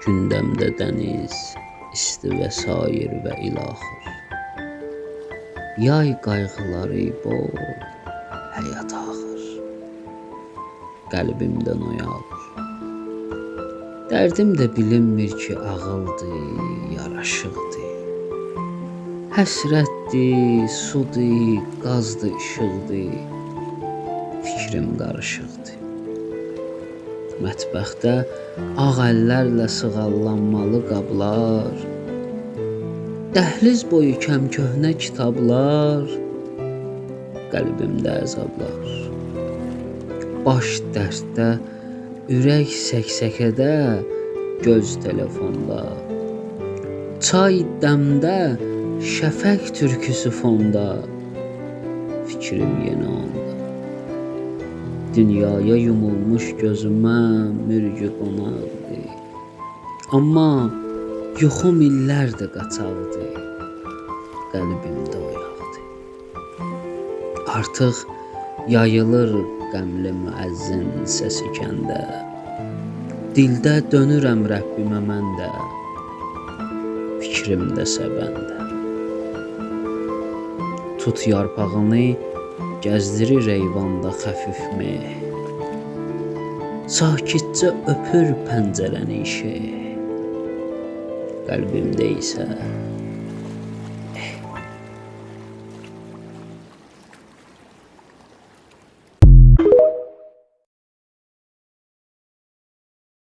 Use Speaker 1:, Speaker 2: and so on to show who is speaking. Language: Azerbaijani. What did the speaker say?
Speaker 1: gündəmdə dəniz, isti və sair və ilaxır. Yay qayğıları bol, həyat ağır. Qəlbimdən oyaq. Dərdim də bilinmir ki, ağıldır, yaraşıqdır. Həsrətdir, sudur, qazdır, işıqdır. Fikrim qarışıqdır. Mətbəxdə ağ əllərlə sığallanmalı qablar, dəhliz boyu kəmköhnə kitablar, qəlbimdə əzablar. Baş dərddə, ürək səksəkədə, göz telefonda. Çay dəmdə, şəfəq türküsü fonda, fikrim yenə onda. Dünyaya yumulmuş gözümə mürgü qonaqdır. Amma yuxum illərdir qaçaqdır, qəlbimdə oyaqdır. Artıq yayılır qəmli müəzzin səsi kəndə. Dildə dönürəm Rəbbimə mən də, fikrimdə səbəndə. Tut yarpağını, gəzdirir eyvanda xəfif meh. Sakitcə öpür pəncərəni işıq. Qəlbimdə isə